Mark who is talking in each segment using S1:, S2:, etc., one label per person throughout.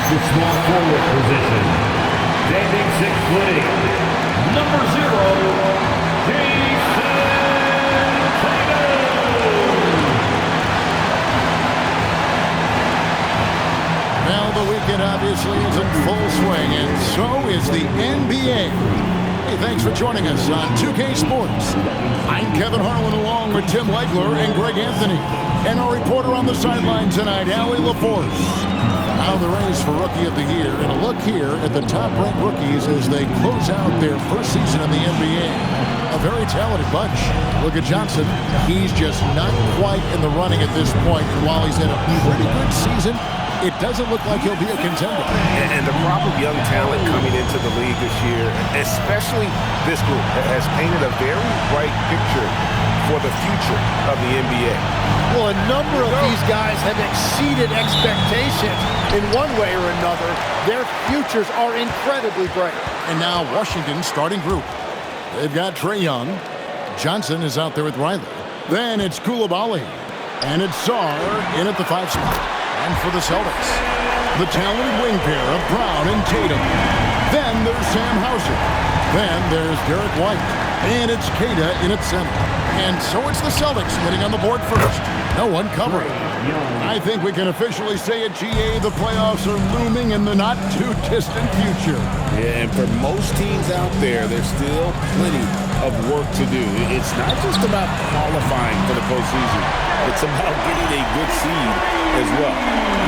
S1: The small forward position. Standing 6'8", number 0, Jayson Tatum.
S2: Now the weekend obviously is in full swing, and so is the NBA. Hey, thanks for joining us on 2K Sports. I'm Kevin Harlan along with Tim Legler and Greg Anthony. And our reporter on the sideline tonight, Allie LaForce. Now the race for Rookie of the Year, and a look here at the top-ranked rookies as they close out their first season in the NBA. A very talented bunch. Look at Johnson. He's just not quite in the running at this point, and while he's had a pretty good season, it doesn't look like he'll be a contender.
S3: And the crop of young talent coming into the league this year, especially this group, has painted a very bright picture for the future of the NBA.
S4: Well, a number of these guys have exceeded expectations in one way or another. Their futures are incredibly bright.
S2: And now Washington's starting group. They've got Trae Young. Johnson is out there with Riley. Then it's Koulibaly. And it's Sarr in at the 5 spot. And for the Celtics, the talented wing pair of Brown and Tatum. Then there's Sam Hauser. Then there's Derek White. And it's Queta in at center. And so it's the Celtics getting on the board first. No one covering. I think we can officially say at GA the playoffs are looming in the not-too-distant future.
S3: Yeah, and for most teams out there, there's still plenty of work to do. It's not just about qualifying for the postseason. It's about getting a good seed as well.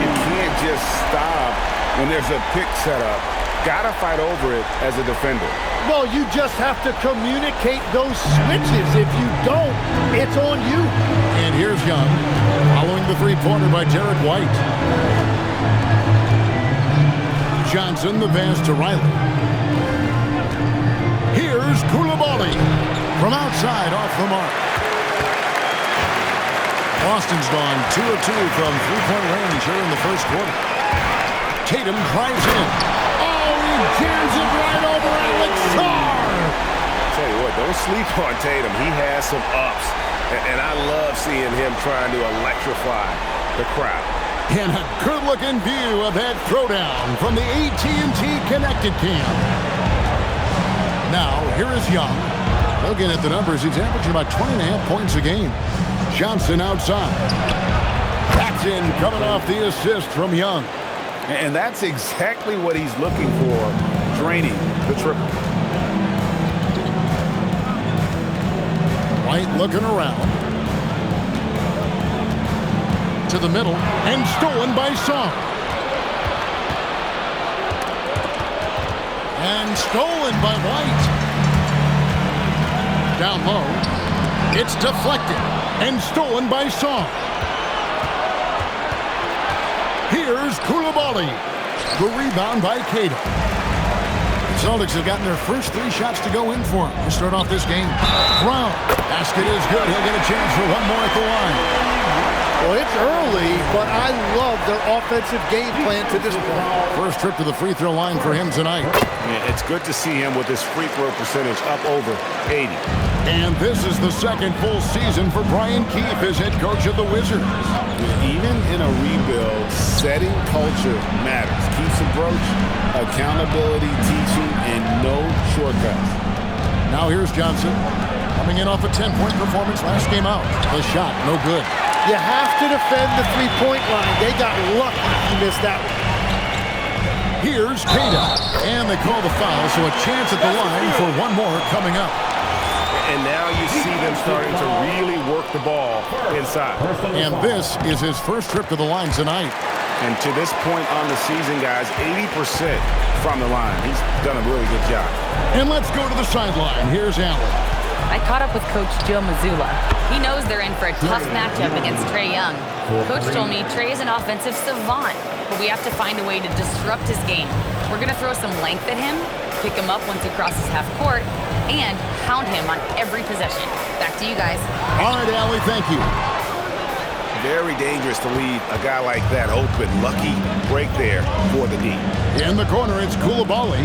S3: You can't just stop when there's a pick set up. Gotta fight over it as a defender.
S4: Well, you just have to communicate those switches. If you don't, it's on you.
S2: And here's Young, following the three-pointer by Derek White. Johnson, the pass to Riley. Here's Koulibaly from outside off the mark. Boston's gone 2 of 2 from three-point range here in the first quarter. Tatum drives in. Jams it right over Alex Sarr.
S3: Tell you what, don't sleep on Tatum. He has some ups, and I love seeing him trying to electrify the crowd.
S2: And a good-looking view of that throwdown from the AT&T Connected Cam. Now, here is Young. Looking at the numbers, he's averaging about 20.5 points a game. Johnson outside. That's in, coming off the assist from Young.
S3: And that's exactly what he's looking for, draining the triple.
S2: White looking around. To the middle, and stolen by Sarr. And stolen by White. Down low. It's deflected, and stolen by Sarr. Here's Koulibaly. The rebound by Queta. The Celtics have gotten their first 3 shots to go in for him to start off this game. Brown. Basket is good. He'll get a chance for one more at the line.
S4: Well, it's early, but I love their offensive game plan to this point.
S2: First trip to the free throw line for him tonight.
S3: Yeah, it's good to see him with his free throw percentage up over 80.
S2: And this is the second full season for Brian Keefe as head coach of the Wizards.
S3: Even in a rebuild, setting culture matters. Keeps approach, accountability, teaching, and no shortcuts.
S2: Now here's Johnson. Coming in off a 10-point performance last game out. The shot, no good.
S4: You have to defend the three-point line. They got lucky he missed that one.
S2: Here's Queta. And they call the foul, so a chance at the line for one more coming up.
S3: And now you see them starting to really work the ball inside.
S2: And this is his first trip to the line tonight.
S3: And to this point on the season, guys, 80% from the line. He's done a really good job.
S2: And let's go to the sideline. Here's Allen.
S5: I caught up with Coach Joe Mazzulla. He knows they're in for a tough matchup against Trae Young. Coach told me Trae is an offensive savant, but we have to find a way to disrupt his game. We're going to throw some length at him, pick him up once he crosses half court, and hound him on every possession. Back to you guys.
S2: All right, Allie, thank you.
S3: Very dangerous to leave a guy like that open. Lucky break there for the D.
S2: In the corner, it's Koulibaly.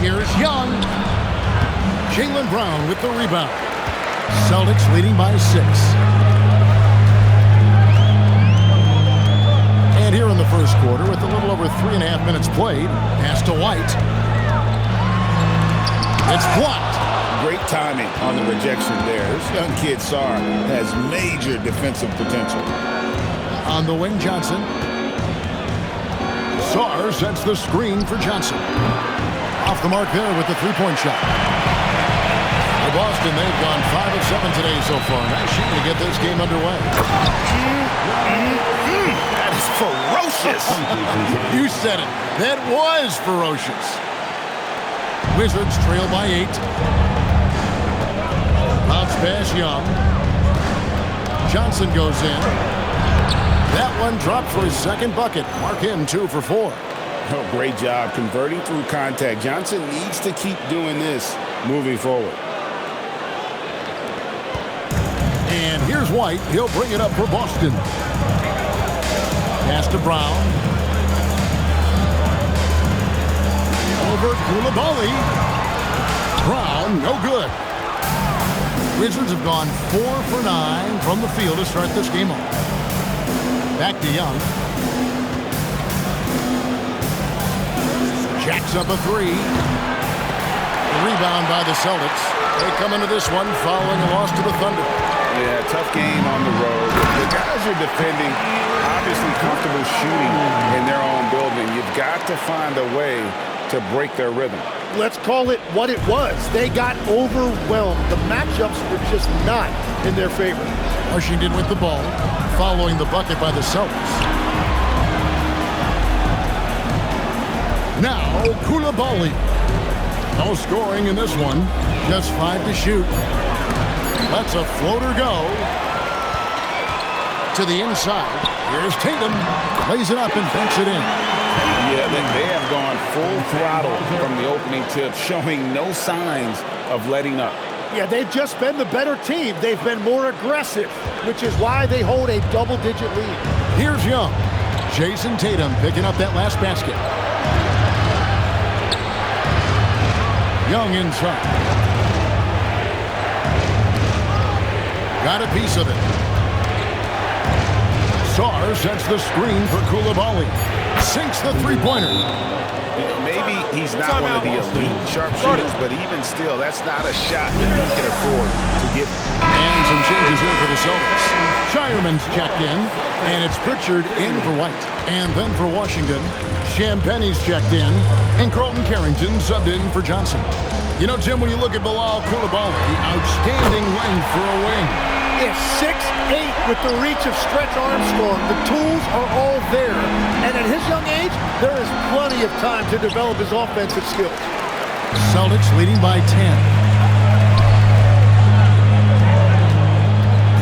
S2: Here's Young. Jaylen Brown with the rebound. Celtics leading by 6. 3.5 minutes played. Pass to White. It's blocked.
S3: Great timing on the rejection there. This young kid, Sarr, has major defensive potential.
S2: On the wing, Johnson. Sarr sets the screen for Johnson. Off the mark there with the three-point shot. For Boston, they've gone 5 of 7 today so far. Nice shooting to get this game underway.
S3: That is ferocious.
S2: You said it. That was ferocious. Wizards trail by 8. Bounce pass Young. Johnson goes in. That one dropped for his second bucket. Mark him 2 for 4.
S3: Oh, great job converting through contact. Johnson needs to keep doing this moving forward.
S2: And here's White. He'll bring it up for Boston. Pass to Brown. Over Koulibaly. Brown, no good. Wizards have gone 4 for 9 from the field to start this game off. Back to Young. Jacks up a 3. Rebound by the Celtics. They come into this one following a loss to the Thunder.
S3: Yeah, tough game on the road. The guys are defending, obviously comfortable shooting in their own building. You've got to find a way to break their rhythm.
S4: Let's call it what it was. They got overwhelmed. The matchups were just not in their favor.
S2: Washington with the ball, following the bucket by the Celtics. Now, Koulibaly. No scoring in this one. Just 5 to shoot. Lets a floater go. To the inside. Here's Tatum. Lays it up and banks it in.
S3: Yeah, they have gone full throttle from the opening tip, showing no signs of letting up.
S4: Yeah, they've just been the better team. They've been more aggressive, which is why they hold a double-digit lead.
S2: Here's Young. Jayson Tatum picking up that last basket. Young inside. Got a piece of it. Sarr sets the screen for Koulibaly. Sinks the three-pointer.
S3: Maybe he's not one of the elite sharpshooters, but even still, that's not a shot that he can afford to get.
S2: And some changes here for the Celtics. Shireman's checked in, and it's Pritchard in for White. And then for Washington, Champagne's checked in, and Carlton Carrington subbed in for Johnson. You know, Tim, when you look at Bilal Koulibaly, outstanding length for a wing.
S4: Is 6'8" with the reach of Stretch Armstrong. The tools are all there. And at his young age, there is plenty of time to develop his offensive skills.
S2: Celtics leading by 10.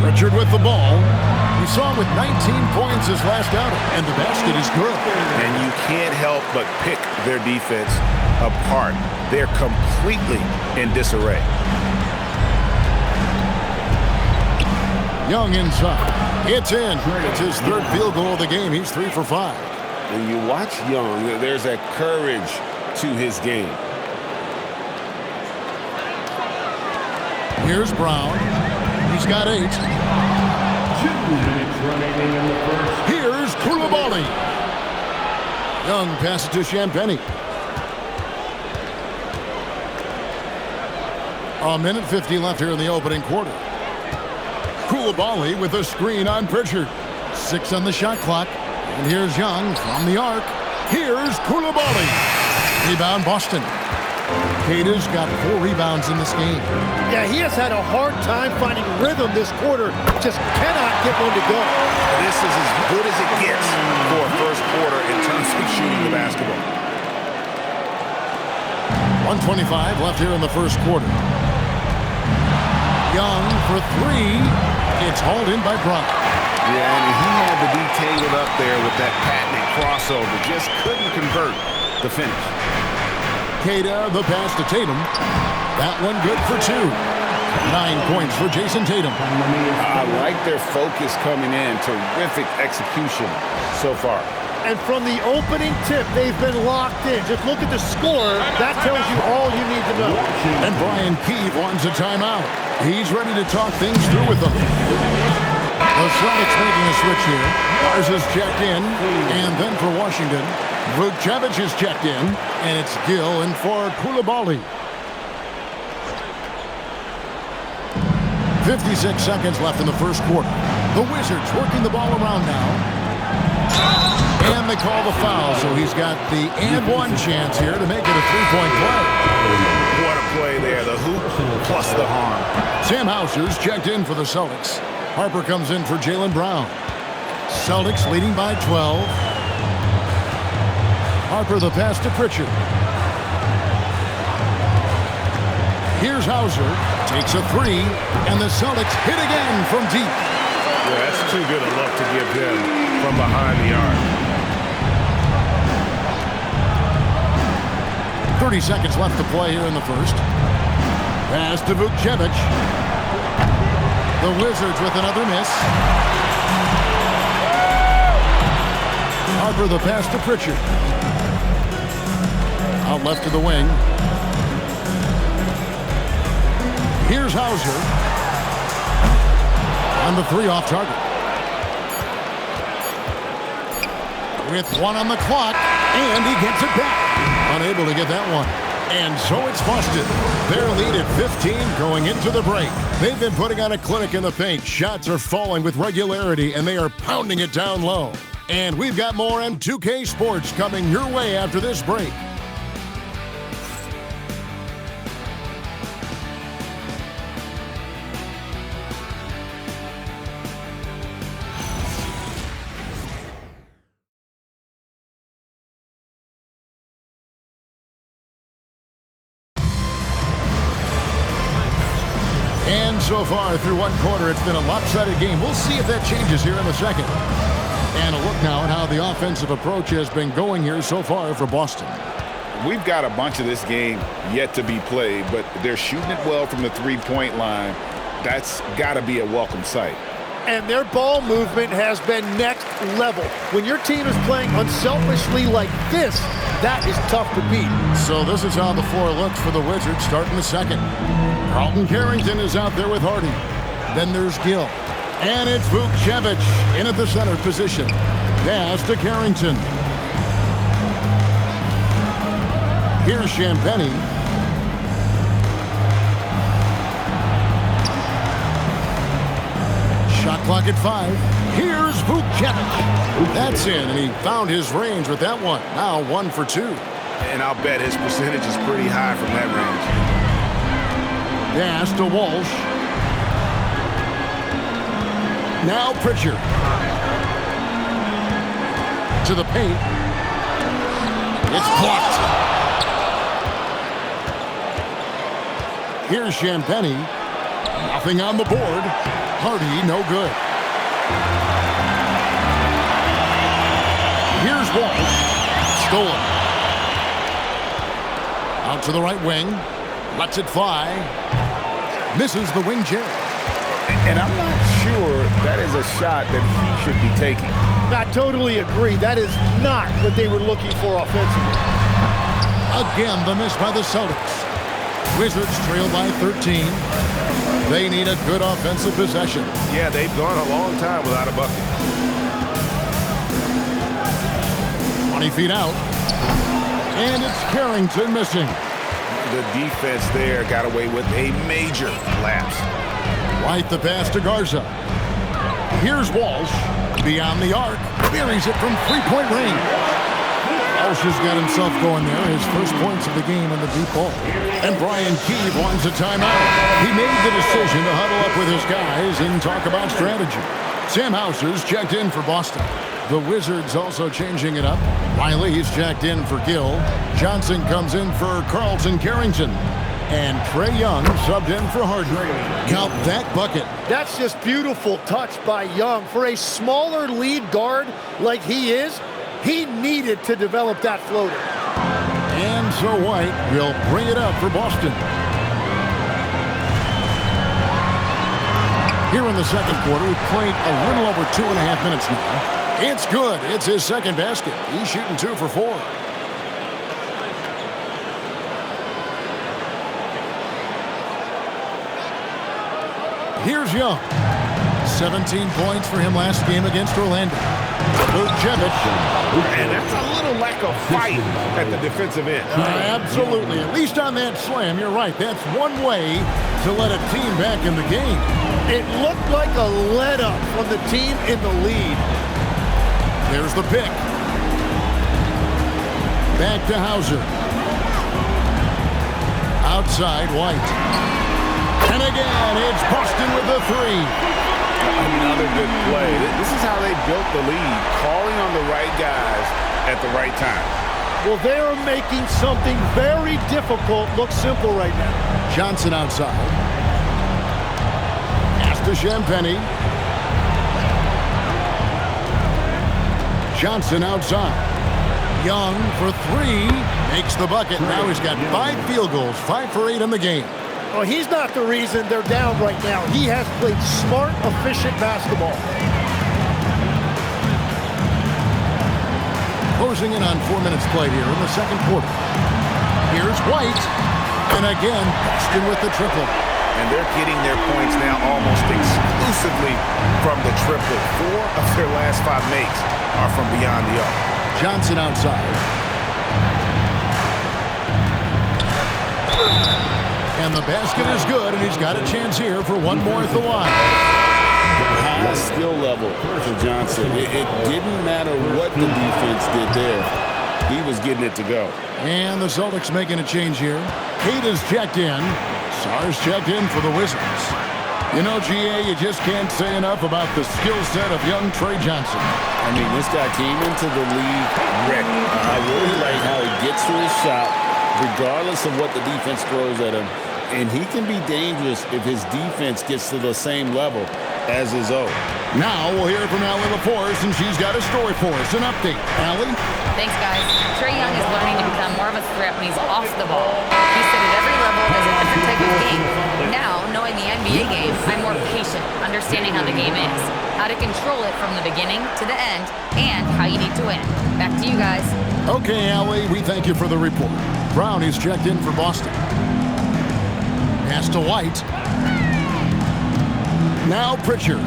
S2: Pritchard with the ball. We saw him with 19 points his last outing, and the basket is good.
S3: And you can't help but pick their defense apart. They're completely in disarray.
S2: Young inside. It's in. It's his third field goal of the game. He's 3 for 5.
S3: When you watch Young, there's a courage to his game.
S2: Here's Brown. He's got 8.
S1: 2 minutes remaining in the first.
S2: Here's Koulibaly. Young passes to Champagnie. A minute 50 left here in the opening quarter. Koulibaly with a screen on Pritchard. 6 on the shot clock. And here's Young from the arc. Here's Koulibaly. Rebound Boston. Kata's got 4 rebounds in this game.
S4: Yeah, he has had a hard time finding rhythm this quarter. Just cannot get one to go.
S3: This is as good as it gets for a first quarter in terms of shooting the basketball.
S2: 1:25 left here in the first quarter. Young for 3. It's hauled in by Brown.
S3: Yeah, and he had to be tangled up there with that patented crossover. Just couldn't convert the finish.
S2: Kata, the pass to Tatum. That one good for 2. 9 points for Jayson Tatum.
S3: I like their focus coming in. Terrific execution so far.
S4: And from the opening tip, they've been locked in. Just look at the score. That tells you all you need to know.
S2: And Brian Keefe wants a timeout. He's ready to talk things through with them. The Celtics making a switch here. Mars is checked in, and then for Washington, Vucevic is checked in, and it's Gill and for Coulibaly. 56 seconds left in the first quarter. The Wizards working the ball around now. And they call the foul, so he's got the and one chance here to make it a three-point play.
S3: What a play there. The hoop plus the harm.
S2: Sam Hauser's checked in for the Celtics. Harper comes in for Jaylen Brown. Celtics leading by 12. Harper the pass to Pritchard. Here's Hauser. Takes a three. And the Celtics hit again from deep.
S3: Yeah, that's too good a look to give him from behind the arc.
S2: 30 seconds left to play here in the first. Pass to Vucevic. The Wizards with another miss. Harper the pass to Pritchard. Out left to the wing. Here's Hauser. On the three off target. With one on the clock. And he gets it back. Unable to get that one. And so it's busted. Their lead at 15 going into the break. They've been putting on a clinic in the paint. Shots are falling with regularity, and they are pounding it down low. And we've got more on 2K Sports coming your way after this break. And so far through one quarter, it's been a lopsided game. We'll see if that changes here in the second. And a look now at how the offensive approach has been going here so far for Boston.
S3: We've got a bunch of this game yet to be played, but they're shooting it well from the three-point line. That's got to be a welcome sight.
S4: And their ball movement has been next level. When your team is playing unselfishly like this, that is tough to beat.
S2: So this is how the floor looks for the Wizards starting the second. Carlton Carrington is out there with Hardy. Then there's Gill. And it's Vucevic in at the center position. Pass to Carrington. Here's Champagnie. Shot clock at 5. Here's Vucevic. That's in, and he found his range with that one. Now 1 for 2.
S3: And I'll bet his percentage is pretty high from that range.
S2: Pass to Walsh. Now Pritchard. To the paint. It's blocked. Here's Champagnie. Nothing on the board. Hardy, no good. Here's Walsh. Stolen. Out to the right wing. Lets it fly. Misses the wing jam.
S3: And I'm not sure that is a shot that he should be taking.
S4: I totally agree. That is not what they were looking for offensively.
S2: Again, the miss by the Celtics. Wizards trail by 13. They need a good offensive possession.
S3: Yeah, they've gone a long time without a bucket.
S2: 20 feet out. And it's Carrington missing.
S3: The defense there got away with a major lapse.
S2: White the pass to Garza. Here's Walsh. Beyond the arc. Buries it from three-point range. Walsh has got himself going there. His first points of the game in the deep ball. And Brian Keeve wants a timeout. He made the decision to huddle up with his guys and talk about strategy. Sam Hauser's checked in for Boston. The Wizards also changing it up. Riley's checked in for Gill. Johnson comes in for Carlton Carrington. And Trae Young subbed in for Harden. Count that bucket.
S4: That's just beautiful touch by Young. For a smaller lead guard like he is, he needed to develop that floater.
S2: And so White will bring it up for Boston. Here in the second quarter, we've played a little over 2.5 minutes now. It's good. It's his second basket. He's shooting 2 for 4. Here's Young. 17 points for him last game against Orlando.
S3: And that's a little lack of fight at the defensive end.
S2: Absolutely. At least on that slam, you're right. That's one way to let a team back in the game.
S4: It looked like a let-up from the team in the lead.
S2: There's the pick. Back to Hauser. Outside, White. And again, it's Boston with the three.
S3: Another good play. This is how they built the lead, calling on the right guys at the right time.
S4: Well, they're making something very difficult look simple right now.
S2: Johnson outside. Pass to Champagnie. Johnson outside. Young for three. Makes the bucket. Now he's got 5 field goals, 5 for 8 in the game.
S4: Well, he's not the reason they're down right now. He has played smart, efficient basketball.
S2: Closing in on 4 minutes played here in the second quarter. Here's White. And again, Boston with the triple.
S3: And they're getting their points now almost exclusively from the triple. 4 of their last 5 makes are from beyond the arc.
S2: Johnson outside. And the basket is good, and he's got a chance here for one more at the line.
S3: High skill level for Johnson. It didn't matter what the defense did there. He was getting it to go.
S2: And the Celtics making a change here. Kate is checked in. Sar's checked in for the Wizards. You know, GA, you just can't say enough about the skill set of young Trae Johnson.
S3: I mean, this guy came into the league ready. I really like how he gets to his shot, regardless of what the defense throws at him. And he can be dangerous if his defense gets to the same level as his own.
S2: Now we'll hear from Allie LaForce, and she's got a story for us. An update. Allie?
S5: Thanks, guys. Trae Young is learning to become more of a threat when he's off the ball. He said at every level there's a different type of game. Now, knowing the NBA game, I'm more patient, understanding how the game is, how to control it from the beginning to the end, and how you need to win. Back to you guys.
S2: Okay, Allie, we thank you for the report. Brown is checked in for Boston. Pass to White. Now Pritchard.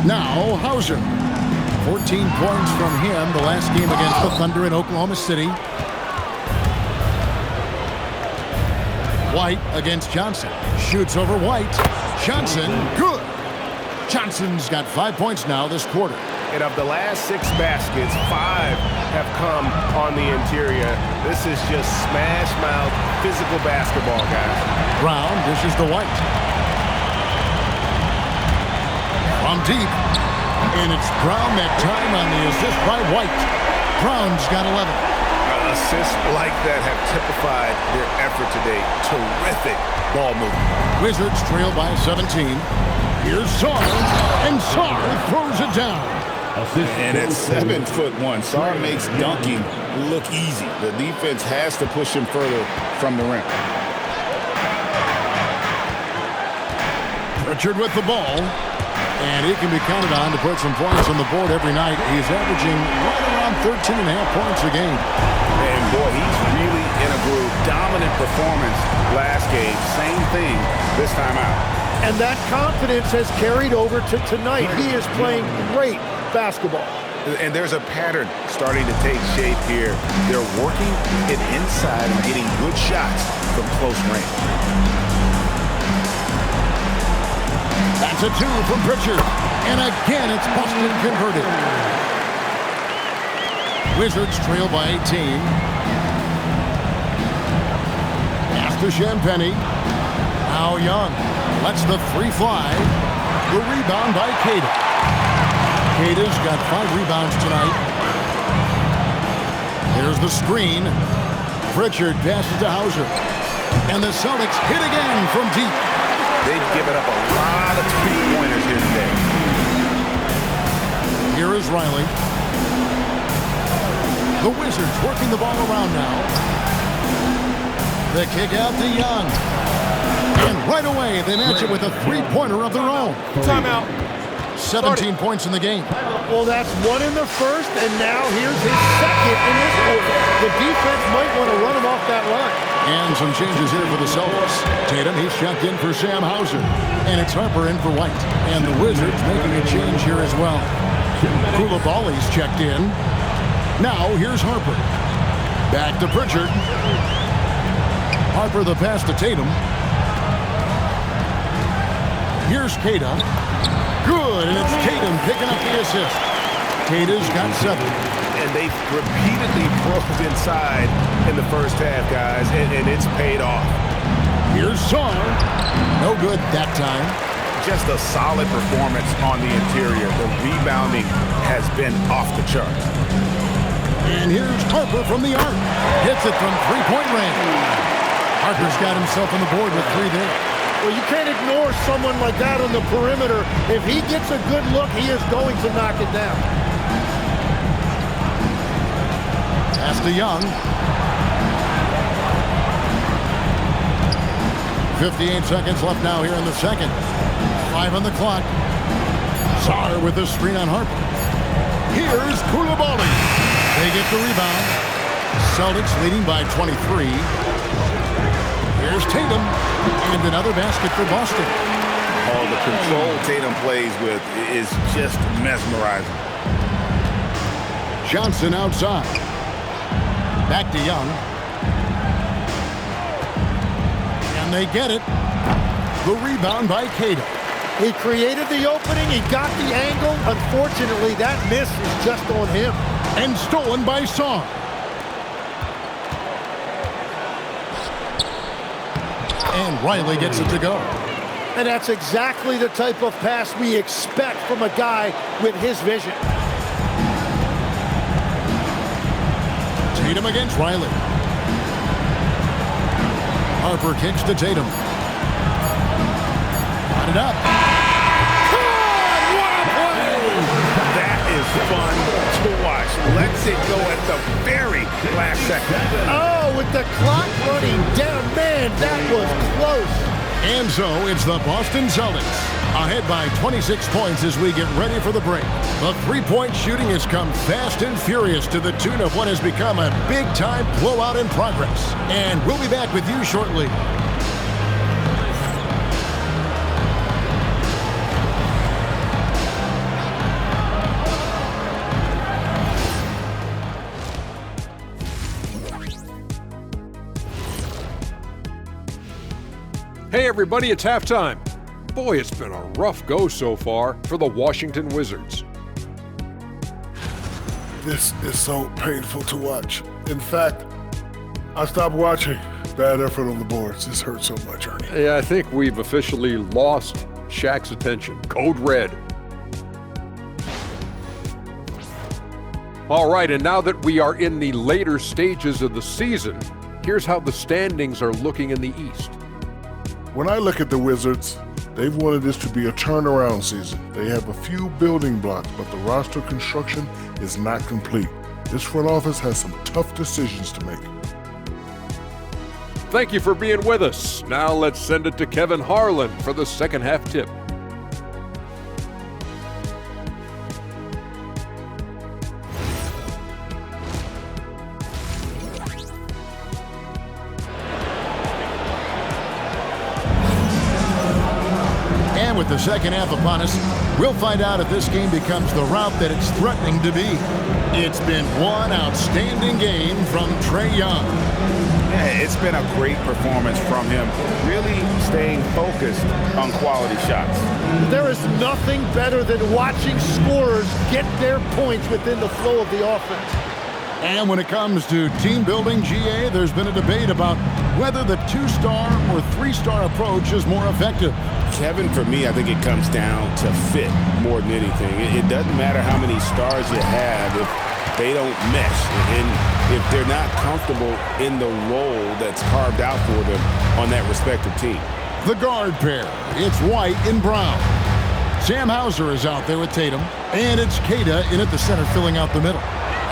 S2: Now Hauser. 14 points from him the last game against the Thunder in Oklahoma City. White against Johnson. Shoots over White. Johnson, good. Johnson's got 5 points now this quarter.
S6: And of the last 6 baskets, 5 have come on the interior. This is just smash-mouth physical basketball, guys.
S2: Brown dishes to White. From deep. And it's Brown that time on the assist by White. Brown's got 11.
S3: Assists like that have typified their effort today. Terrific ball movement.
S2: Wizards trail by 17. Here's Sarr. And Sarr throws it down.
S3: And at 7'1", Sarr makes dunking look easy. The defense has to push him further from the rim.
S2: Pritchard with the ball. And he can be counted on to put some points on the board every night. He's averaging right around 13.5 points a game.
S3: And boy, he's really in a groove. Dominant performance last game. Same thing this time out.
S4: And that confidence has carried over to tonight. He is playing great basketball.
S3: And there's a pattern starting to take shape here. They're working it inside and getting good shots from close range.
S2: That's a 2 from Pritchard. And again, it's Boston converted. Wizards trail by 18. Pass to Champagnie. Now Young lets the 3 fly. The rebound by Queta. Queta's got 5 rebounds tonight. There's the screen. Pritchard passes to Hauser. And the Celtics hit again from deep.
S3: They've given up a lot of three-pointers here today.
S2: Here is Riley. The Wizards working the ball around now. The kick out to Young. And right away, they match it with a three-pointer of their own.
S4: Timeout.
S2: 17 points in the game.
S4: Well, that's 1 in the first, and now here's his second in this quarter. The defense might want to run him off that line.
S2: And some changes here for the Celtics. Tatum, he's checked in for Sam Hauser. And it's Harper in for White. And the Wizards making a change here as well. Koulibaly's checked in. Now here's Harper. Back to Pritchard. Harper the pass to Tatum. Here's Kata. Good, and it's Tatum picking up the assist. Kata's got 7.
S6: And they repeatedly probed inside in the first half, guys, and it's paid off.
S2: Here's Song. No good that time.
S3: Just a solid performance on the interior. The rebounding has been off the charts.
S2: And here's Harper from the arc. Hits it from three-point range. Harper's got himself on the board with 3 there.
S4: Well, you can't ignore someone like that on the perimeter. If he gets a good look, he is going to knock it down.
S2: Pass to Young. 58 seconds left now here in the second. 5 on the clock. Sarr with the screen on Harper. Here's Koulibaly. They get the rebound. Celtics leading by 23. Here's Tatum. And another basket for Boston.
S3: Oh, the control Tatum plays with is just mesmerizing.
S2: Johnson outside. Back to Young. And they get it. The rebound by Kata.
S4: He created the opening. He got the angle. Unfortunately, that miss is just on him.
S2: And stolen by Song. And Riley gets it to go.
S4: And that's exactly the type of pass we expect from a guy with his vision.
S2: Tatum against Riley. Harper kicks to Tatum. Got it up. God, what a play!
S3: That is fun to watch. Lets it go at the very last second.
S4: Oh, with the clock running down, man, that was close.
S2: And so it's the Boston Celtics ahead by 26 points as we get ready for the break. The three-point shooting has come fast and furious to the tune of what has become a big-time blowout in progress. And we'll be back with you shortly.
S7: Hey everybody, it's halftime. Boy, it's been a rough go so far for the Washington Wizards.
S8: This is so painful to watch. In fact, I stopped watching. Bad effort on the boards. This hurts so much, Ernie.
S7: Yeah, I think we've officially lost Shaq's attention. Code red. All right, and now that we are in the later stages of the season, here's how the standings are looking in the East.
S8: When I look at the Wizards, they've wanted this to be a turnaround season. They have a few building blocks, but the roster construction is not complete. This front office has some tough decisions to make.
S7: Thank you for being with us. Now let's send it to Kevin Harlan for the second half tip.
S2: With the second half upon us, we'll find out if this game becomes the route that it's threatening to be. It's been one outstanding game from Trae Young.
S3: Yeah, it's been a great performance from him, really staying focused on quality shots.
S4: There is nothing better than watching scorers get their points within the flow of the offense.
S2: And when it comes to team building, GA, there's been a debate about whether the 2-star or 3-star approach is more effective.
S3: Kevin, for me, I think it comes down to fit more than anything. It doesn't matter how many stars you have if they don't mesh and if they're not comfortable in the role that's carved out for them on that respective team.
S2: The guard pair, it's White and Brown. Sam Hauser is out there with Tatum, and it's Kata in at the center filling out the middle.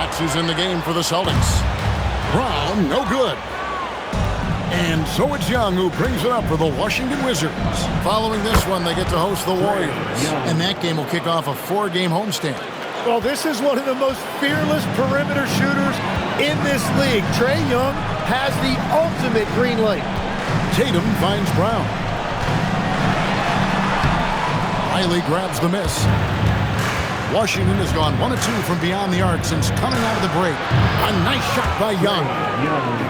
S2: That's who's in the game for the Celtics. Brown, no good. And so it's Young who brings it up for the Washington Wizards. Following this one, they get to host the Warriors. And that game will kick off a 4-game homestand.
S4: Well, this is one of the most fearless perimeter shooters in this league. Trae Young has the ultimate green light.
S2: Tatum finds Brown. Riley grabs the miss. Washington has gone 1 of 2 from beyond the arc since coming out of the break. A nice shot by Young.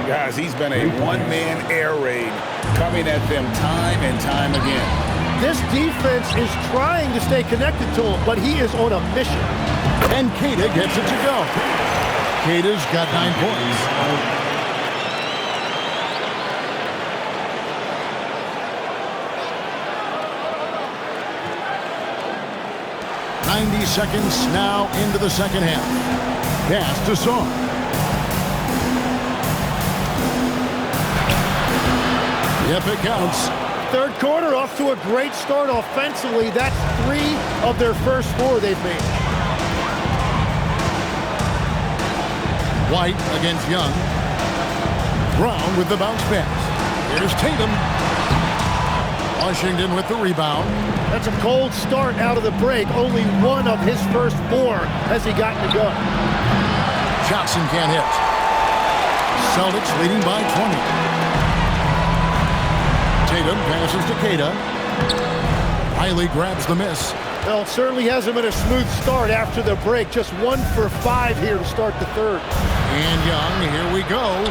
S3: Guys, he's been a one-man air raid coming at them time and time again.
S4: This defense is trying to stay connected to him, but he is on a mission.
S2: And Keita gets it to go. Keita's got 9 points. 90 seconds now into the second half. Pass to Song. Yep, it counts.
S4: Third quarter off to a great start offensively. That's 3 of their first 4 they've made.
S2: White against Young. Brown with the bounce pass. Here's Tatum. Washington with the rebound.
S4: That's a cold start out of the break. Only 1 of his first 4 has he gotten to go.
S2: Johnson can't hit. Celtics leading by 20. Tatum passes to Keita. Riley grabs the miss.
S4: Well, it certainly hasn't been a smooth start after the break. Just 1 for 5 here to start the third.
S2: And Young, here we go.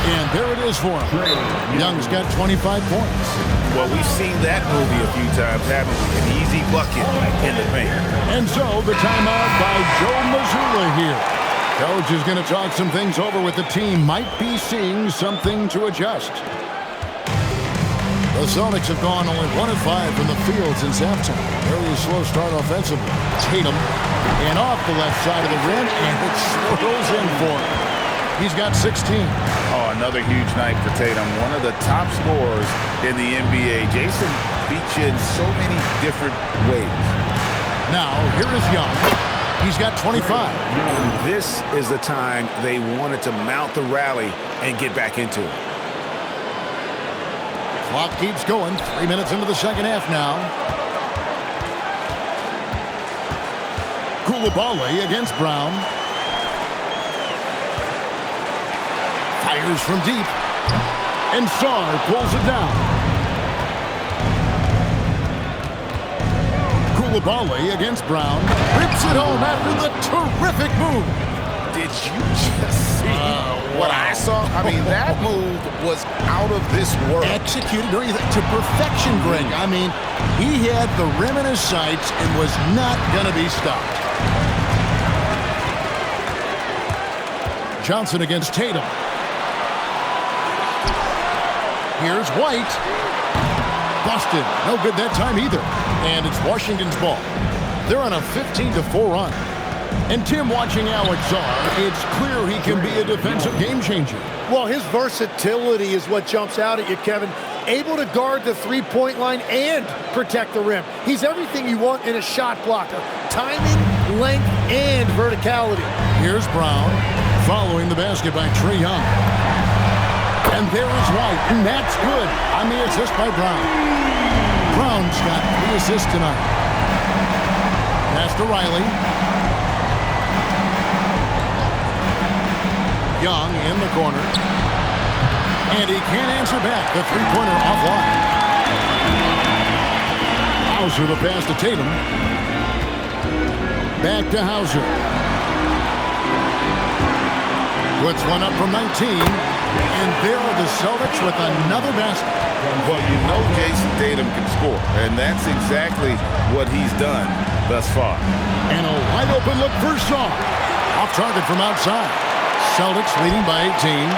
S2: And there it is for him. Young's got 25 points.
S3: Well, we've seen that movie a few times, haven't we? An easy bucket in the paint.
S2: And so the timeout by Joe Mazzulla here. Coach is going to talk some things over with the team. Might be seeing something to adjust. The Celtics have gone only 1 of 5 from the field since halftime. Very slow start offensively. Tatum, and off the left side of the rim, and it swirls in for him. He's got 16.
S3: Oh, another huge night for Tatum. One of the top scorers in the NBA. Jayson beats you in so many different ways.
S2: Now, here is Young. He's got 25.
S3: This is the time they wanted to mount the rally and get back into it.
S2: Clock keeps going. 3 minutes into the second half now. Coulibaly against Brown. Fires from deep. And Sarr pulls it down. Coulibaly against Brown. Rips it home after the terrific move.
S3: Did you just see what I saw? I mean, that move was out of this world.
S2: Executed to perfection, Greg. I mean, he had the rim in his sights and was not going to be stopped. Johnson against Tatum. Here's White. Busted. No good that time either. And it's Washington's ball. They're on a 15-4 run. And Tim, watching Alex Sarr, it's clear he can be a defensive game changer.
S4: Well, his versatility is what jumps out at you, Kevin. Able to guard the three-point line and protect the rim. He's everything you want in a shot blocker. Timing, length, and verticality.
S2: Here's Brown following the basket by Trae Young. And there is White, and that's good on the assist by Brown. Brown's got 3 assists tonight. Pass to Riley. Young in the corner. And he can't answer back. The three-pointer offline. Hauser the pass to Tatum. Back to Hauser. Puts one up from 19. And there are the Celtics with another basket.
S3: Well, you know Jayson Tatum can score. And that's exactly what he's done thus far.
S2: And a wide-open look for Sarr. Off target from outside. Celtics leading by 18.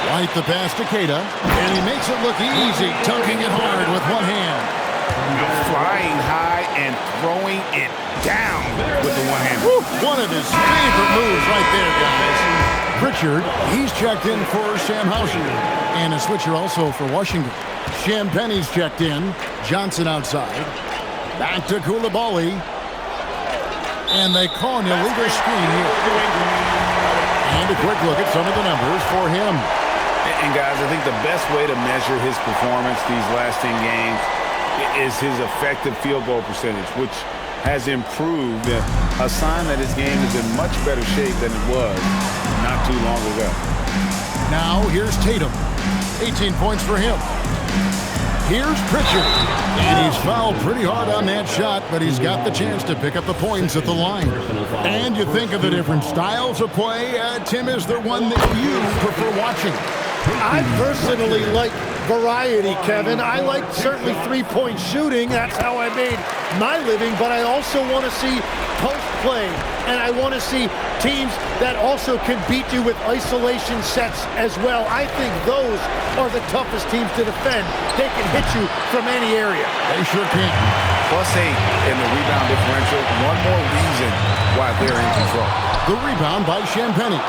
S2: White the pass to Keita. And he makes it look easy, dunking it hard with one hand.
S3: Flying high and throwing it down with the one hand.
S2: One of his favorite moves right there, guys. Pritchard, he's checked in for Sam Hauser. And a switcher also for Washington. Champagne's checked in. Johnson outside. Back to Coulibaly. And they call an illegal screen here. And a quick look at some of the numbers for him.
S3: And guys, I think the best way to measure his performance these last 10 games is his effective field goal percentage, which has improved, a sign that his game is in much better shape than it was not too long ago.
S2: Now here's Tatum. 18 points for him. Here's Pritchard. And he's fouled pretty hard on that shot, but he's got the chance to pick up the points at the line. And you think of the different styles of play. Tim, is there one that you prefer watching?
S4: I personally like variety, Kevin. I like certainly three-point shooting. That's how I made my living. But I also want to see post play, and I want to see teams that also can beat you with isolation sets as well. I think those are the toughest teams to defend. They can hit you from any area.
S2: They sure can.
S3: +8 in the rebound differential. One more reason why they're in control.
S2: The rebound by Champagnie.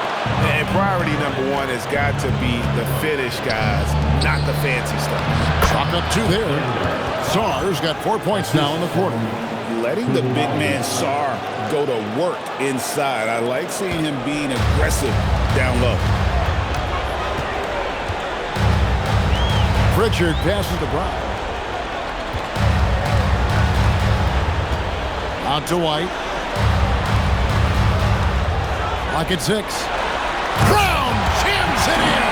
S6: And priority number one has got to be the finish, guys, not the fancy stuff.
S2: Chalk up 2 there. Sarr's got 4 points now in the quarter.
S3: Letting the big man Sarr go to work inside. I like seeing him being aggressive down low.
S2: Pritchard passes to Brown. Out to White. Lock at 6. Brown jams it in.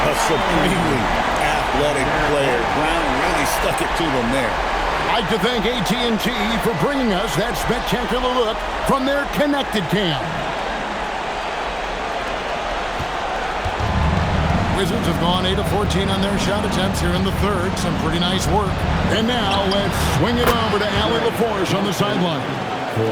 S3: A supremely athletic player. Brown really stuck it to them there.
S2: I'd like to thank AT&T for bringing us that spectacular look from their connected cam. Wizards have gone 8 of 14 on their shot attempts here in the third. Some pretty nice work. And now let's swing it over to Allie LaForce on the sideline.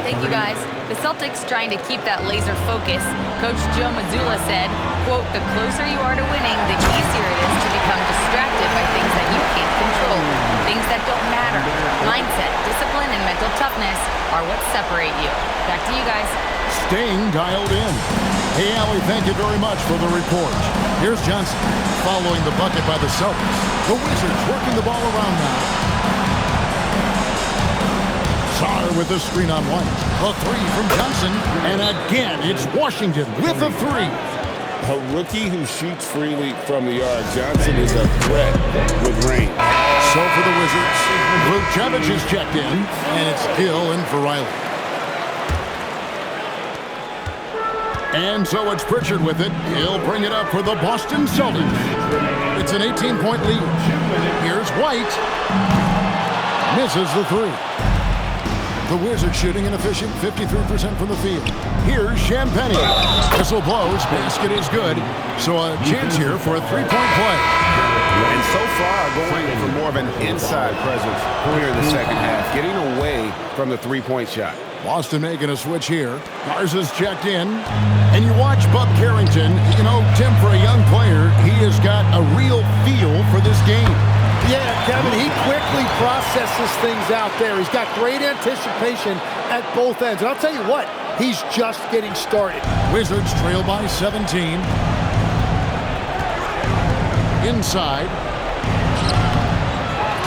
S5: Thank you, guys. The Celtics trying to keep that laser focus. Coach Joe Mazzulla said, quote, "The closer you are to winning, the easier it is to become distracted by things that you can't control, things that don't matter. Mindset, discipline, and mental toughness are what separate you." Back to you guys.
S2: Staying dialed in. Hey, Allie, thank you very much for the report. Here's Johnson following the bucket by the Celtics. The Wizards working the ball around now. Sarr with the screen on White. A 3 from Johnson. And again, it's Washington with a 3.
S3: A rookie who shoots freely from the arc. Johnson is a threat with range.
S2: So for the Wizards, Vucevic is checked in, and it's Gill in for Riley. And so it's Pritchard with it. He'll bring it up for the Boston Celtics. It's an 18-point lead. Here's White. Misses the 3. The Wizards shooting an efficient 53% from the field. Here's Champagnie. Whistle blows. Basket is good. So a chance here for a three-point play.
S3: And so far, going for more of an inside presence here in the second half, getting away from the three-point shot.
S2: Boston making a switch here. Garza's checked in. And you watch Bub Carrington. You know, Tim, for a young player, he has got a real feel for this game.
S4: Yeah, Kevin, he quickly processes things out there. He's got great anticipation at both ends. And I'll tell you what, he's just getting started.
S2: Wizards trail by 17. Inside.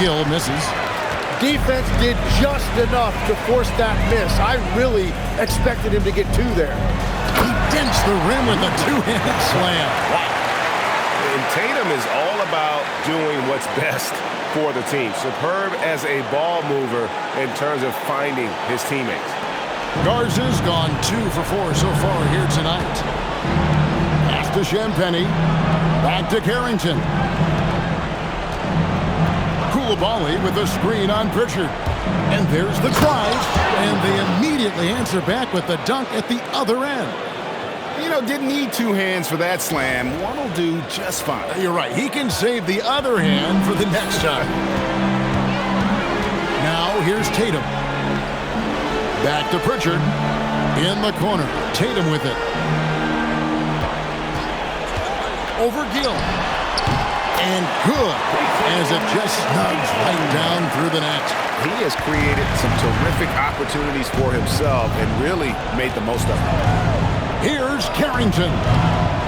S2: Gill misses.
S4: Defense did just enough to force that miss. I really expected him to get 2 there.
S2: He dents the rim with a two-handed slam. Wow.
S6: And Tatum is all about doing what's best for the team. Superb as a ball mover in terms of finding his teammates.
S2: Garza's gone 2 for 4 so far here tonight. Pass to Champagnie. Back to Carrington. Koulibaly with a screen on Pritchard. And there's the drive. And they immediately answer back with the dunk at the other end.
S3: You know, didn't need 2 hands for that slam. One will do just fine.
S2: You're right. He can save the other hand for the next time. Now here's Tatum. Back to Pritchard. In the corner. Tatum with it. Over Gill. And good. As it just snugs right down through the net.
S3: He has created some terrific opportunities for himself and really made the most of them.
S2: Here's Carrington.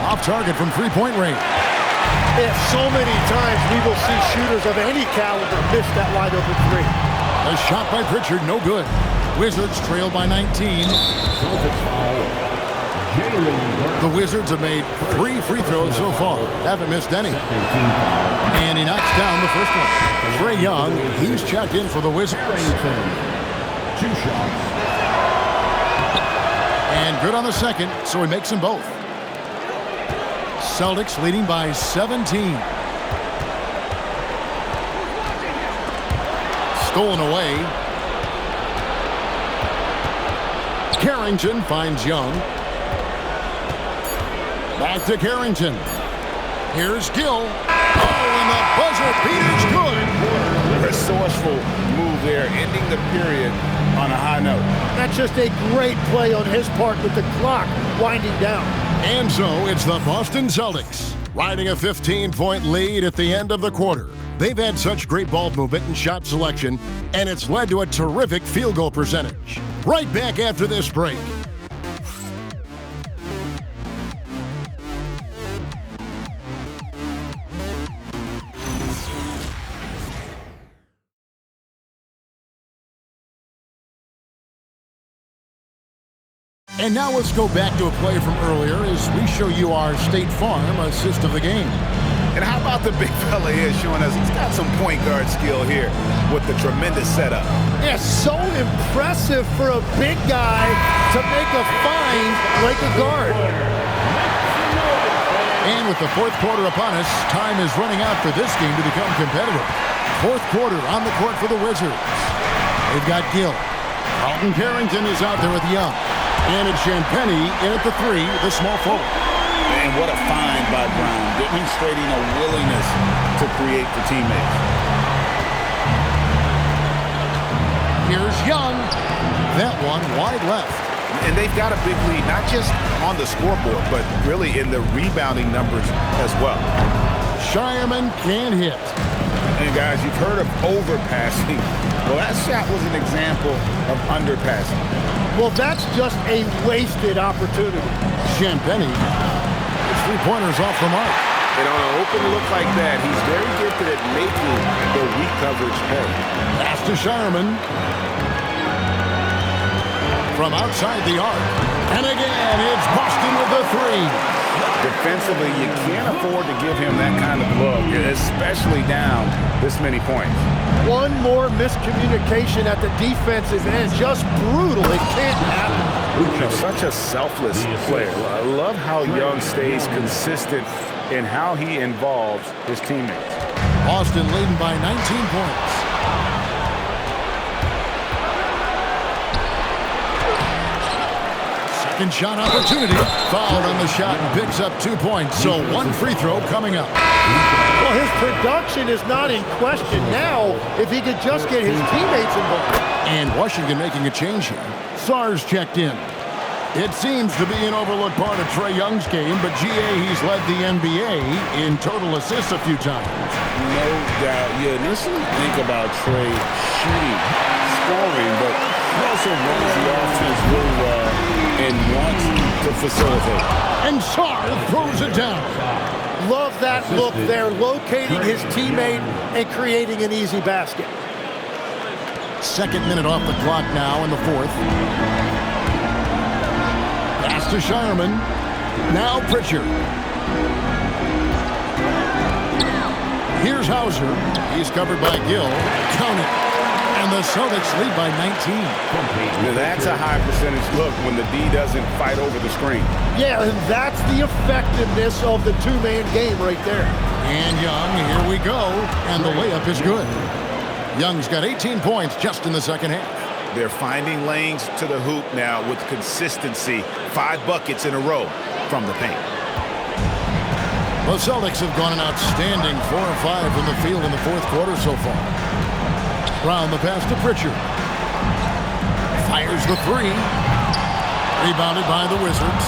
S2: Off target from three-point range.
S4: Yeah, so many times we will see shooters of any caliber miss that wide open 3.
S2: A shot by Pritchard, no good. Wizards trail by 19. The Wizards have made 3 free throws so far. Haven't missed any. And he knocks down the first one. Trae Young, he's checked in for the Wizards.
S1: 2 shots.
S2: And good on the second, so he makes them both. Celtics leading by 17. Stolen away. Carrington finds Young. Back to Carrington. Here's Gill. Oh, and the buzzer beater's good.
S3: Resourceful move there, ending the period on a high note.
S4: That's just a great play on his part with the clock winding down.
S2: And so it's the Boston Celtics riding a 15-point lead at the end of the quarter. They've had such great ball movement and shot selection, and it's led to a terrific field goal percentage. Right back after this break. And now let's go back to a play from earlier as we show you our State Farm assist of the game.
S3: And how about the big fella here showing us he's got some point guard skill here with the tremendous setup.
S4: Yeah, so impressive for a big guy to make a find like a guard.
S2: And with the fourth quarter upon us, time is running out for this game to become competitive. Fourth quarter on the court for the Wizards. They've got Gill. Carlton Carrington is out there with Young. And it's Champagnie in at the 3, the small forward.
S3: And what a find by Brown, demonstrating a willingness to create for teammates.
S2: Here's Young. That one wide left.
S3: And they've got a big lead, not just on the scoreboard, but really in the rebounding numbers as well.
S2: Shireman can hit.
S3: And guys, you've heard of overpassing. Well, that shot was an example of underpassing.
S4: Well, that's just a wasted opportunity.
S2: Champagnie. His three-pointers off the mark.
S6: And on an open look like that, he's very gifted at making the weak coverage pay.
S2: Pass to Shireman. From outside the arc. And again, it's Boston with the 3.
S3: Defensively, you can't afford to give him that kind of look, especially down this many points.
S4: One more miscommunication at the defensive end. Just brutal. It can't happen.
S6: Such a selfless player. I love how Young stays consistent in how he involves his teammates.
S2: Boston leading by 19 points. Second shot opportunity. Fouled on the shot and picks up 2 points. So one free throw coming up.
S4: Well, his production is not in question now if he could just get his teammates involved.
S2: And Washington making a change here. Sars checked in. It seems to be an overlooked part of Trae Young's game, but GA, he's led the NBA in total assists a few times.
S3: No doubt. You initially think about Trae shooting, scoring, but he also runs the offense really well and wants to facilitate.
S2: And Sar throws it down.
S4: Love that look there, locating his teammate and creating an easy basket.
S2: Second minute off the clock now in the fourth. Pass to Shireman. Now Pritchard. Here's Hauser. He's covered by Gill. Count it. And the Celtics lead by 19.
S6: Now that's a high percentage look when the D doesn't fight over the screen.
S4: Yeah, and that's the effectiveness of the two-man game right there.
S2: And Young, here we go. And the layup is good. Young's got 18 points just in the second half.
S3: They're finding lanes to the hoop now with consistency. 5 buckets in a row from the paint.
S2: The Celtics have gone an outstanding 4 of 5 from the field in the fourth quarter so far. Brown the pass to Pritchard. Fires the 3. Rebounded by the Wizards.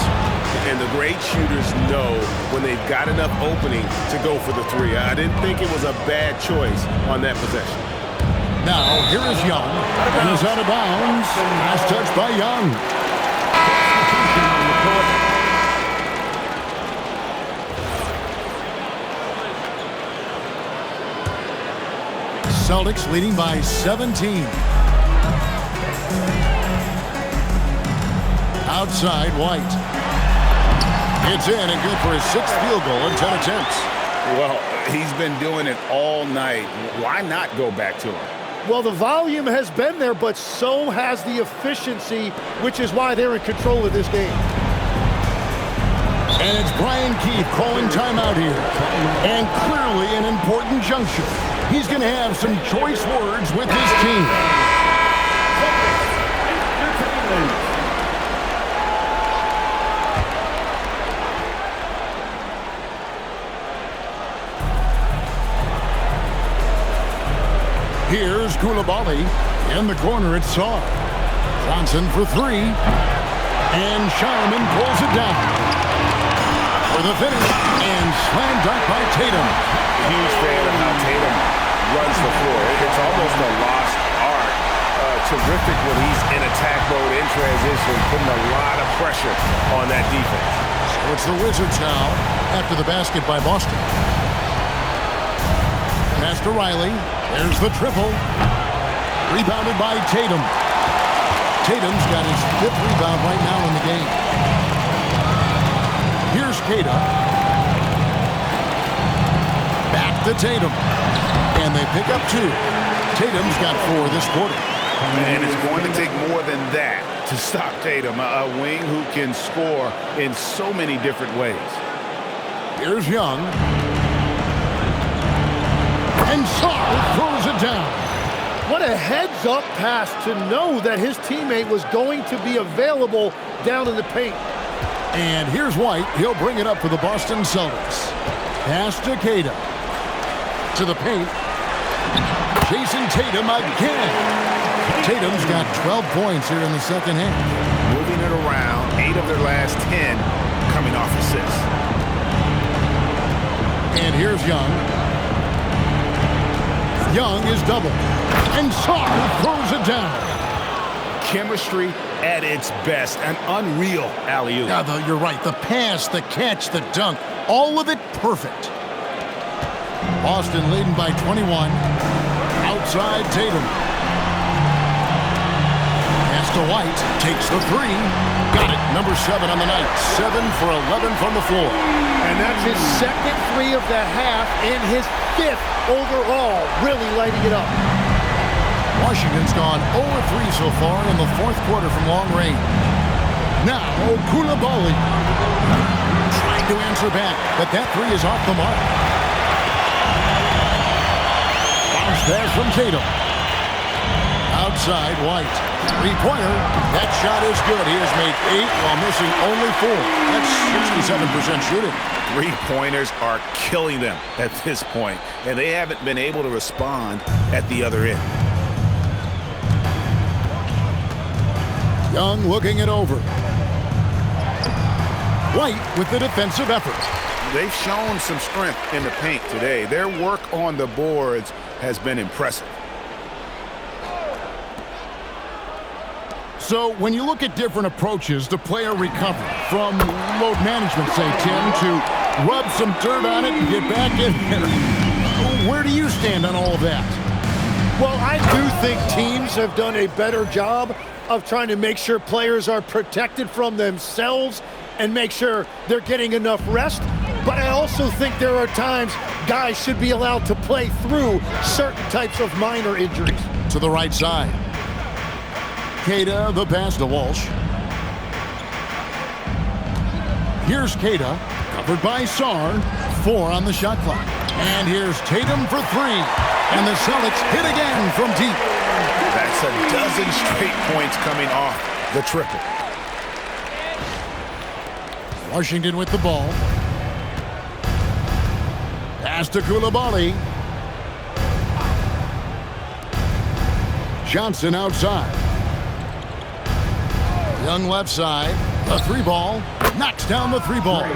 S6: And the great shooters know when they've got enough opening to go for the 3. I didn't think it was a bad choice on that possession.
S2: Now, here is Young. And he's out of bounds. Last touch by Young. Celtics leading by 17. Outside, White. It's in and good for his 6th field goal in 10 attempts.
S3: Well, he's been doing it all night. Why not go back to him?
S4: Well, the volume has been there, but so has the efficiency, which is why they're in control of this game.
S2: And it's Brian Keith calling timeout here. And clearly an important juncture. He's going to have some choice words with his team. Here's Koulibaly. In the corner, it's Saar. Johnson for three. And Sharman pulls it down. For the finish. And slam dunk by Tatum.
S6: Huge fan of how Tatum runs the floor. It's almost a lost art. Terrific when he's in attack mode, in transition, putting a lot of pressure on that defense.
S2: So it's the Wizards now after the basket by Boston. Pass to Riley. There's the triple. Rebounded by Tatum. Tatum's got his 5th rebound right now in the game. Here's Kata. Back to Tatum. And they pick up 2. Tatum's got 4 this quarter.
S3: And it's going to take more than that to stop Tatum, a wing who can score in so many different ways.
S2: Here's Young. And Saar throws it down.
S4: What a heads-up pass to know that his teammate was going to be available down in the paint.
S2: And here's White. He'll bring it up for the Boston Celtics. Pass to Kata. To the paint. Jayson Tatum again. Tatum's got 12 points here in the second half.
S3: Moving it around, 8 of their last 10 coming off assists.
S2: And here's Young. Young is double. And Saar throws it down.
S3: Chemistry at its best. An unreal alley-oop.
S2: Yeah, you're right. The pass, the catch, the dunk. All of it perfect. Boston leading by 21. Outside Tatum. Pass to White. Takes the 3. Got it. Number 7 on the night. 7 for 11 from the floor.
S4: And that's his second 3 of the half and his 5th overall, really lighting it up.
S2: Washington's gone 0-3 so far in the 4th quarter from long range. Now, Koulibaly trying to answer back, but that 3 is off the mark. Bounce pass from Tatum. Outside, White. 3-pointer. That shot is good. He has made 8 while missing only 4. That's 67% shooting.
S3: 3-pointers are killing them at this point, and they haven't been able to respond at the other end.
S2: Young looking it over. White with the defensive effort.
S3: They've shown some strength in the paint today. Their work on the boards has been impressive.
S2: So when you look at different approaches to player recovery, from load management, say, Tim, to rub some dirt on it and get back in there, where do you stand on all of that?
S4: Well, I do think teams have done a better job of trying to make sure players are protected from themselves and make sure they're getting enough rest. But I also think there are times guys should be allowed to play through certain types of minor injuries.
S2: To the right side. Kata, the pass to Walsh. Here's Kata, covered by Saar. 4 on the shot clock. And here's Tatum for 3. And the Celtics hit again from deep.
S3: That's a dozen straight points coming off the triple.
S2: Washington with the ball. Pass to Koulibaly. Johnson outside. Young left side. The 3 ball. Knocks down the 3 ball.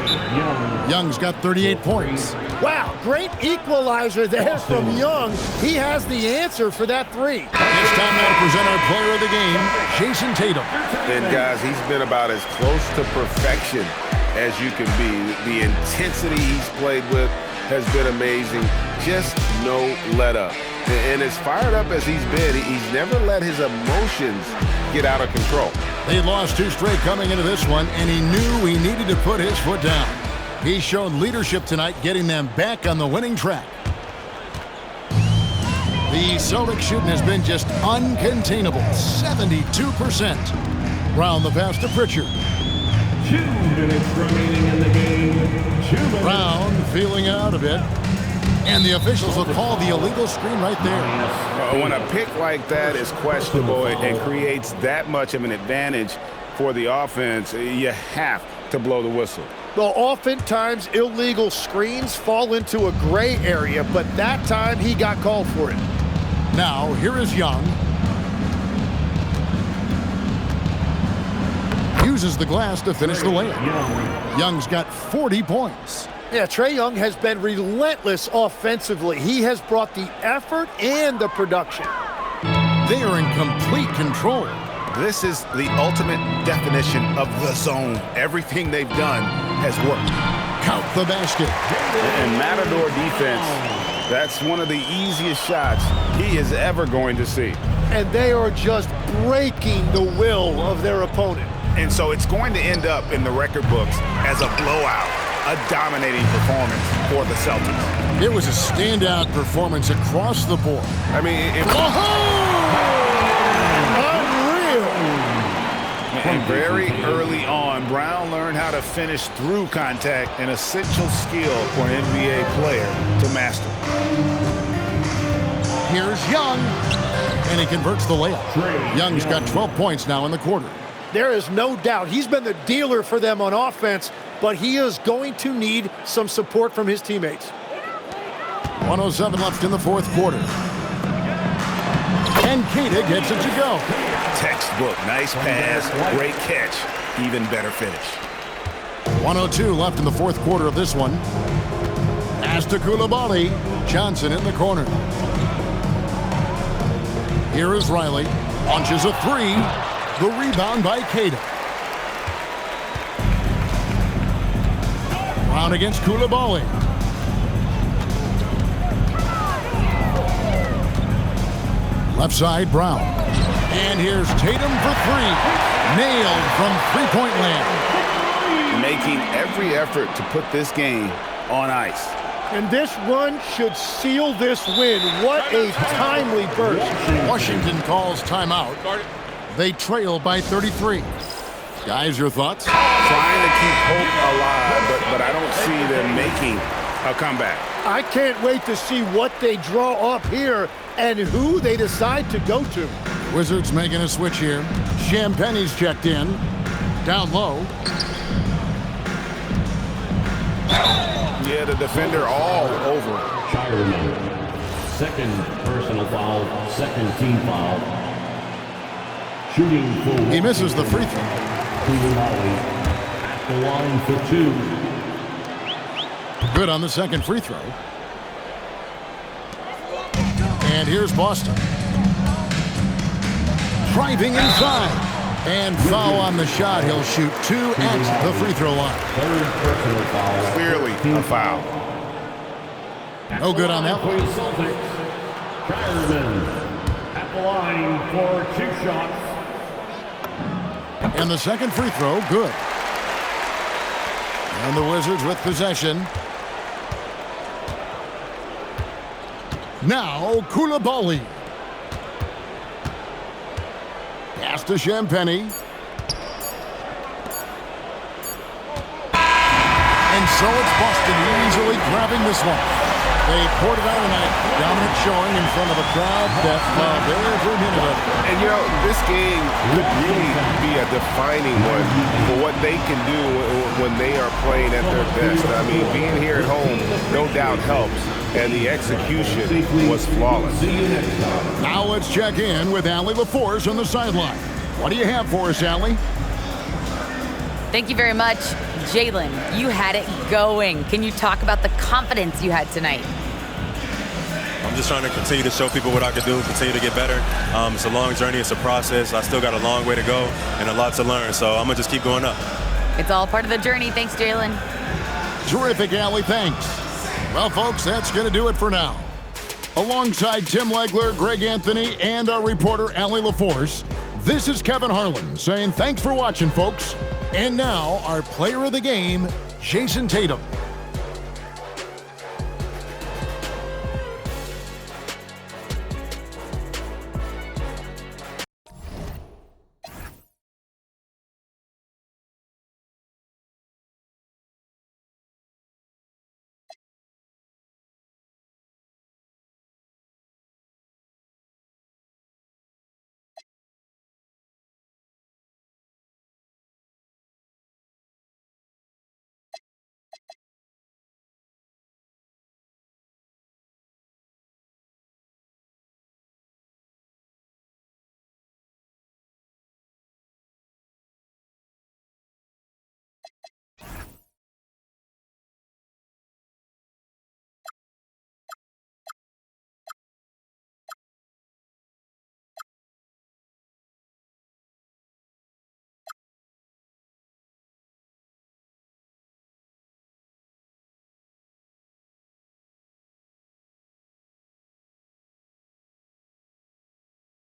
S2: Young's got 38 points.
S4: Wow, great equalizer there from Young. He has the answer for that 3.
S2: It's time now to present our player of the game, Jayson Tatum.
S6: And guys, he's been about as close to perfection as you can be. The intensity he's played with has been amazing. Just no let up. And as fired up as he's been, he's never let his emotions get out of control.
S2: They lost 2 straight coming into this one, and he knew he needed to put his foot down. He showed leadership tonight, getting them back on the winning track. The Celtics shooting has been just uncontainable, 72%. Brown the pass to Pritchard.
S1: 2 minutes remaining in the game. 2 minutes.
S2: Brown feeling out a bit. And the officials will call the illegal screen right there.
S3: When a pick like that is questionable and creates that much of an advantage for the offense, you have to blow the whistle.
S4: Well, oftentimes illegal screens fall into a gray area, but that time he got called for it.
S2: Now, here is Young. Uses the glass to finish the layup. Young's got 40 points.
S4: Yeah, Trae Young has been relentless offensively. He has brought the effort and the production.
S2: They are in complete control.
S3: This is the ultimate definition of the zone. Everything they've done has worked.
S2: Count the basket.
S3: And Matador defense, that's one of the easiest shots he is ever going to see.
S4: And they are just breaking the will of their opponent.
S3: And so it's going to end up in the record books as a blowout, a dominating performance for the Celtics.
S2: It was a standout performance across the board.
S6: I mean,
S3: And very early on, Brown learned how to finish through contact, an essential skill for an NBA player to master.
S2: Here's Young, and he converts the layup. Young's got 12 points now in the quarter.
S4: There is no doubt he's been the dealer for them on offense, but he is going to need some support from his teammates.
S2: 1:07 left in the fourth quarter. And Keita gets it to go.
S3: Textbook, nice pass, great catch, even better finish.
S2: 1:02 left in the fourth quarter of this one. Pass to Coulibaly. Johnson in the corner. Here is Riley. Launches a three. The rebound by Keita. Brown against Coulibaly. Left side, Brown. And here's Tatum for three. Nailed from three-point land.
S3: Making every effort to put this game on ice.
S4: And this run should seal this win. What a timely burst.
S2: Washington calls timeout. They trail by 33. Guys, your thoughts?
S3: Trying to keep hope alive, but I don't see them making a comeback.
S4: I can't wait to see what they draw up here and who they decide to go to.
S2: Wizards making a switch here. Champagne's checked in. Down low.
S3: Yeah, the defender all over.
S1: Shireman. Second personal foul, second team foul. Shooting for
S2: He misses the free throw.
S1: Coulibaly at the line for two.
S2: Good on the second free throw. And here's Boston. Driving inside. And foul on the shot. He'll shoot two at the free throw line.
S1: Third personal foul.
S3: Clearly a foul.
S2: No good on that one.
S1: Celtics. Shireman at the line for two shots.
S2: And the second free throw, good. And the Wizards with possession. Now, Coulibaly. Pass to Champagnie. And so it's Boston easily grabbing this one. They poured it out tonight. Dominant showing in front of a crowd that loved every minute of it.
S6: And, you know, this game could really be a defining one for what they can do when they are playing at their best. I mean, being here at home, no doubt helps, and the execution was flawless.
S2: Now let's check in with Allie LaForce on the sideline. What do you have for us, Allie?
S5: Thank you very much. Jaylen, you had it going. Can you talk about the confidence you had tonight?
S9: I'm just trying to continue to show people what I can do, continue to get better. It's a long journey. It's a process. I still got a long way to go and a lot to learn, so I'm going to just keep going up.
S5: It's all part of the journey. Thanks, Jaylen.
S2: Terrific, Allie. Thanks. Well, folks, that's going to do it for now. Alongside Tim Legler, Greg Anthony, and our reporter, Allie LaForce, this is Kevin Harlan saying thanks for watching, folks. And now, our player of the game, Jayson Tatum.